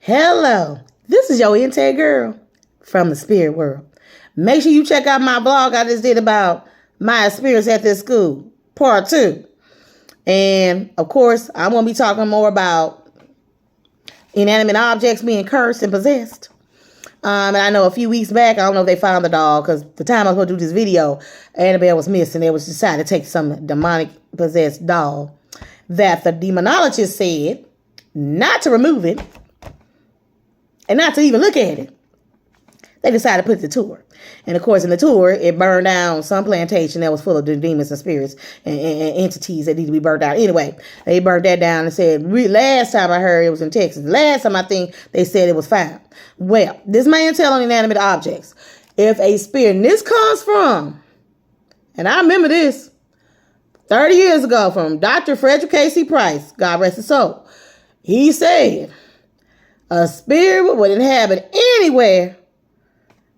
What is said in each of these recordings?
Hello, this is your Intake girl from the spirit world. Make sure you check out my blog I just did about my experience at this school, part 2. And of course, I'm going to be talking more about inanimate objects being cursed and possessed. And I know a few weeks back, I don't know if they found the doll, because the time I was going to do this video, Annabelle was missing. They was decided to take some demonic possessed doll that the demonologist said not to remove it and not to even look at it. They decided to put it to tour. And of course, in the tour, it burned down some plantation that was full of demons and spirits and entities that need to be burned out. Anyway, they burned that down and said, last time I heard it was in Texas. Last time I think they said it was found. Well, this man tell on inanimate objects. If a spirit, and this comes from, and I remember this 30 years ago from Dr. Frederick Casey Price, God rest his soul. He said, a spirit would inhabit anywhere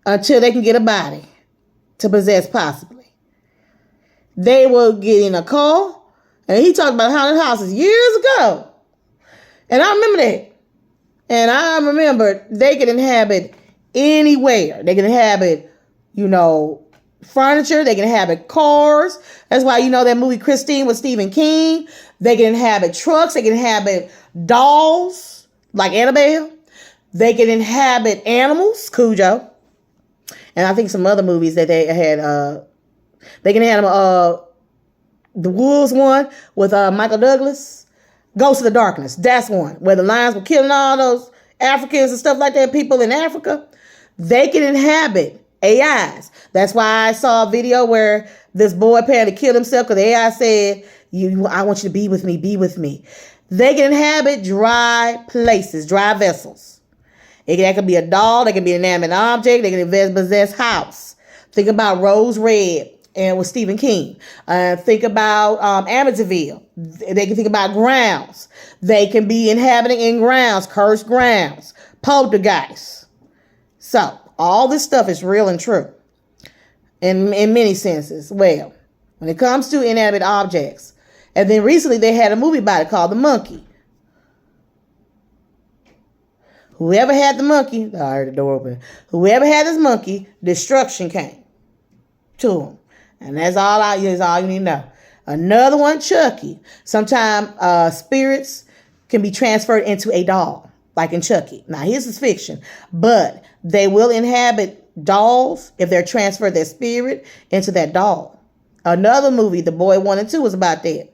until they can get a body to possess possibly. They will get in a car, and he talked about haunted houses years ago. And I remember that. And I remember they can inhabit anywhere. They can inhabit, furniture. They can inhabit cars. That's why, that movie Christine with Stephen King. They can inhabit trucks. They can inhabit dolls like Annabelle. They can inhabit animals, Cujo. And I think some other movies that they had, they can inhabit the Wolves one with Michael Douglas. Ghost of the Darkness. That's one where the lions were killing all those Africans and stuff like that, people in Africa. They can inhabit AIs. That's why I saw a video where this boy apparently killed himself because the AI said, I want you to be with me, be with me. They can inhabit dry places, dry vessels. That could be a doll. They can be an inanimate object. They can possess house. Think about Rose Red and with Stephen King. Think about Amityville. They can think about grounds. They can be inhabiting in grounds, cursed grounds, poltergeists. So all this stuff is real and true in many senses. Well, when it comes to inanimate objects, and then recently they had a movie about it called The Monkey. Whoever had the monkey, I heard the door open. Whoever had this monkey, destruction came to him. And that's all you need to know. Another one, Chucky. Sometimes spirits can be transferred into a doll, like in Chucky. Now, his is fiction, but they will inhabit dolls if they're transferred their spirit into that doll. Another movie, The Boy 1 and 2, was about that.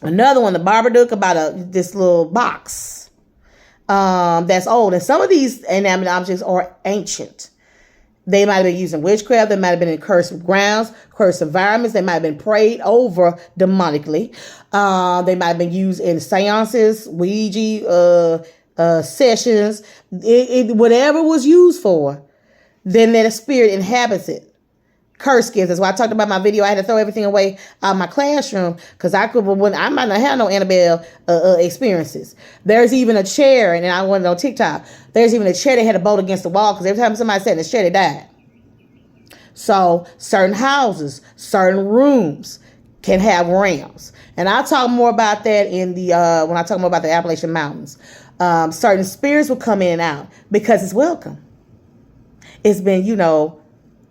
Another one, The Babadook, about this little box that's old. And some of these inanimate objects are ancient. They might have been used in witchcraft. They might have been in cursed grounds, cursed environments. They might have been prayed over demonically. They might have been used in seances, Ouija sessions. Whatever was used for, then that spirit inhabits it. Curse gifts. That's why I talked about my video. I had to throw everything away out of my classroom because I might not have no Annabelle experiences. There's even a chair, and I went on TikTok. There's even a chair that had a bolt against the wall because every time somebody sat in the chair, they died. So certain houses, certain rooms can have realms, and I'll talk more about that in the when I talk more about the Appalachian Mountains. Certain spirits will come in and out because it's welcome. It's been,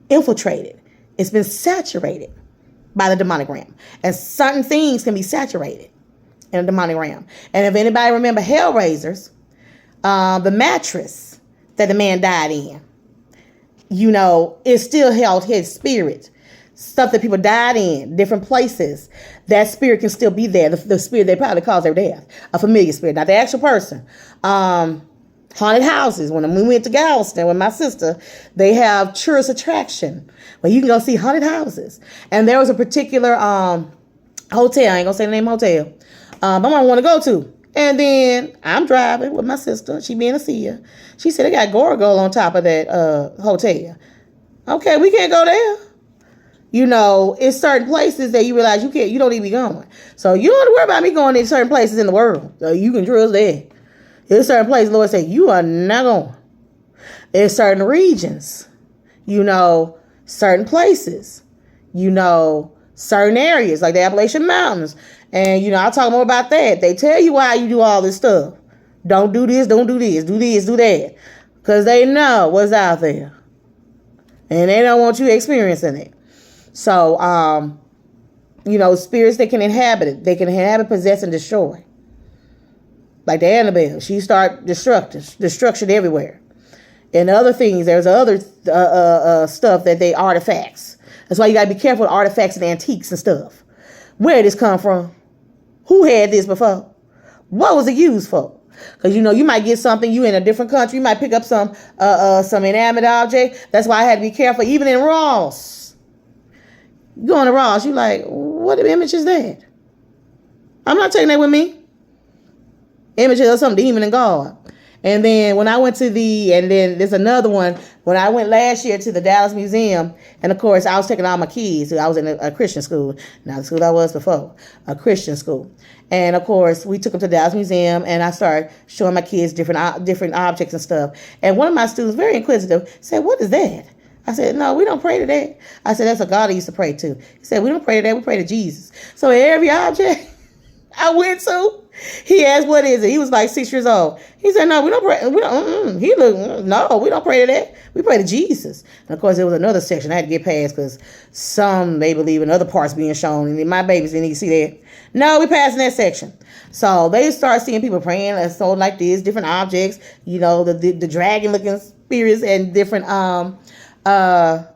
infiltrated. It's been saturated by the demonic realm. And certain things can be saturated in a demonic realm. And if anybody remember Hellraisers, the mattress that the man died in, it still held his spirit. Stuff that people died in, different places. That spirit can still be there. The spirit they probably caused their death. A familiar spirit, not the actual person. Haunted houses. When we went to Galveston with my sister, they have tourist attraction where you can go see haunted houses. And there was a particular hotel, I ain't gonna say the name hotel, my mom wanted to go to. And then I'm driving with my sister, she being a seer. She said they got Gorgo on top of that hotel. Okay, we can't go there. It's certain places that you realize you don't need to be going. So you don't have to worry about me going to certain places in the world. So you can trust that. There's certain places, Lord said, you are not going. There's certain regions, certain places, certain areas like the Appalachian Mountains. And, I'll talk more about that. They tell you why you do all this stuff. Don't do this, don't do this, do this, do that. Because they know what's out there. And they don't want you experiencing it. So, spirits that can inhabit it. They can inhabit, possess, and destroy. Like the Annabelle. She start destruction everywhere. And other things, there's other stuff that they artifacts. That's why you got to be careful with artifacts and antiques and stuff. Where did this come from? Who had this before? What was it used for? Because, you might get something, you in a different country, you might pick up some inanimate object. That's why I had to be careful, even in Ross. You go to Ross, you like, what image is that? I'm not taking that with me. Images of some demon and God. And then when I went and then there's another one, when I went last year to the Dallas Museum, and of course I was taking all my kids. I was in a Christian school, not the school I was before, a Christian school. And of course we took them to the Dallas Museum, and I started showing my kids different objects and stuff. And one of my students, very inquisitive, said, "What is that?" I said, "No, we don't pray to that." I said, "That's a God I used to pray to." He said, "We don't pray to that, we pray to Jesus." So every object I went to, he asked, "What is it?" He was like 6 years old. He said, "No, we don't pray. We don't." He looked, "No, we don't pray to that. We pray to Jesus." And of course, there was another section I had to get past because some they believe in other parts being shown, and my babies didn't even see that. No, we passed in that section. So they start seeing people praying so like this, different objects, the dragon looking spirits and different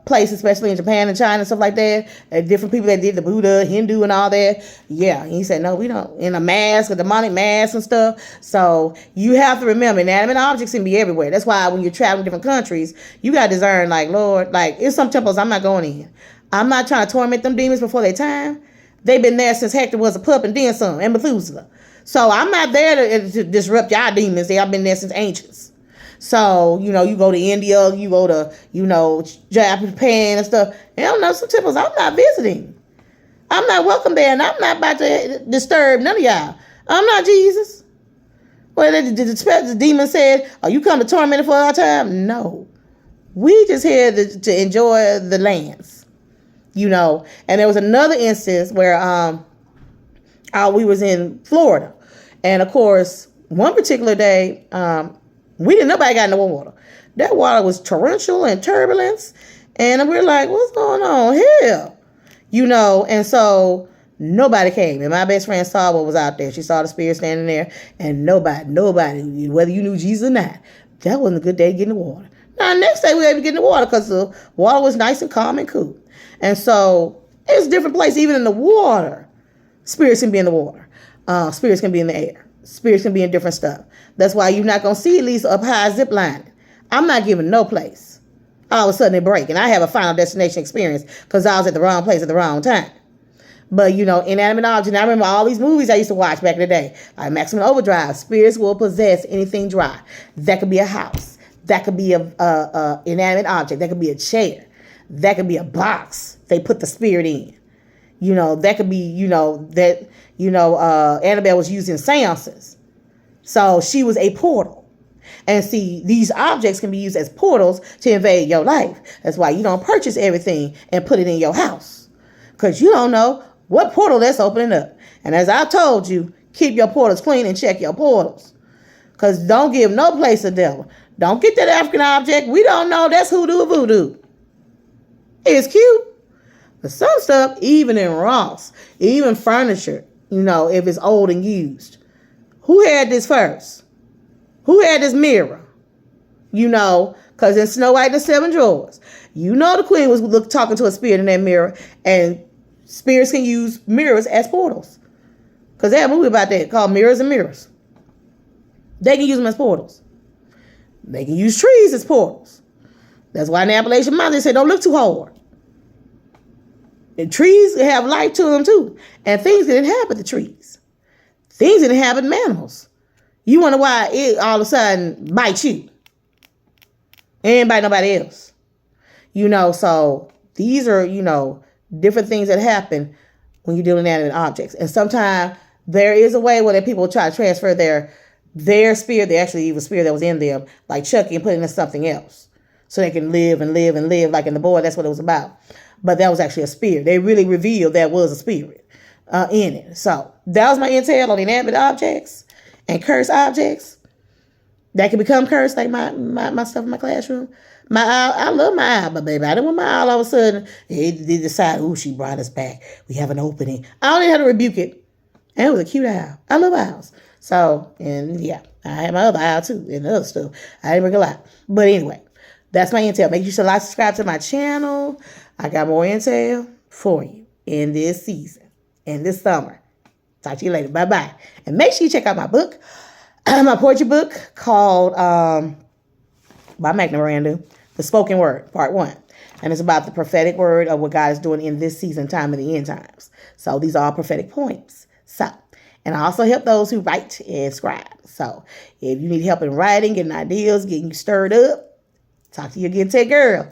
places, especially in Japan and China and stuff like that. And different people that did the Buddha, Hindu and all that. Yeah. And he said, "No, we don't." In a mask, a demonic mask and stuff. So you have to remember, inanimate objects can be everywhere. That's why when you're traveling different countries, you got to discern, like, Lord, like, it's some temples I'm not going in. I'm not trying to torment them demons before their time. They've been there since Hector was a pup and then some, and Methuselah. So I'm not there to disrupt y'all demons. They've been there since ancients. So, you go to India, you go to, Japan and stuff. Some temples I'm not visiting. I'm not welcome there, and I'm not about to disturb none of y'all. I'm not Jesus. Well, the demon said, "Oh, you come to torment for our time?" No. We just here to enjoy the lands. And there was another instance where we was in Florida. And, of course, one particular day, nobody got in the water. That water was torrential and turbulence. And we're like, what's going on here? And so nobody came. And my best friend saw what was out there. She saw the spirit standing there. And nobody, whether you knew Jesus or not, that wasn't a good day to get in the water. Now, next day we were able to get in the water because the water was nice and calm and cool. And so it's different places, even in the water. Spirits can be in the water. Spirits can be in the air. Spirits can be in different stuff. That's why you're not going to see Elise up high zip lining. I'm not giving no place. All of a sudden it break. And I have a final destination experience because I was at the wrong place at the wrong time. But, inanimate objects. And I remember all these movies I used to watch back in the day. Like Maximum Overdrive. Spirits will possess anything dry. That could be a house. That could be a inanimate object. That could be a chair. That could be a box they put the spirit in. That could be, Annabelle was using seances. So she was a portal. And see, these objects can be used as portals to invade your life. That's why you don't purchase everything and put it in your house. Because you don't know what portal that's opening up. And as I told you, keep your portals clean and check your portals. Because don't give no place to devil. Don't get that African object. We don't know. That's hoodoo or voodoo. It's cute. But some stuff, even in Ross, even furniture, if it's old and used. Who had this first? Who had this mirror? Because in Snow White and the Seven Dwarfs, the queen was talking to a spirit in that mirror, and spirits can use mirrors as portals. Because they have a movie about that called Mirrors and Mirrors. They can use them as portals. They can use trees as portals. That's why in the Appalachian Mountains they say don't look too hard. And trees have life to them too. And things that inhabit the trees. Things that inhabit animals. You wonder why it all of a sudden bites you. And bite nobody else. So these are, different things that happen when you're dealing with inanimate objects. And sometimes there is a way where people try to transfer their spirit, the actually evil spirit that was in them, like Chucky, and put it into something else. So they can live and live and live, like in the boy, that's what it was about. But that was actually a spirit. They really revealed that was a spirit in it. So that was my intel on inanimate objects and cursed objects. that can become cursed, like my stuff in my classroom. My owl, I love my owl, but baby, I didn't want my owl all of a sudden. They decide, oh, she brought us back. We have an opening. I only had to rebuke it. And it was a cute owl. I love owls. So, and yeah, I had my other owl too, and other stuff. I didn't bring a lot. But anyway, that's my intel. Make sure you like, subscribe to my channel. I got more intel for you in this season, in this summer. Talk to you later. Bye-bye. And make sure you check out my book, my poetry book called, by Magna Miranda, The Spoken Word, Part 1. And it's about the prophetic word of what God is doing in this season, time of the end times. So these are all prophetic poems. So, and I also help those who write and scribe. So if you need help in writing, getting ideas, getting you stirred up, talk to your Get Tech girl.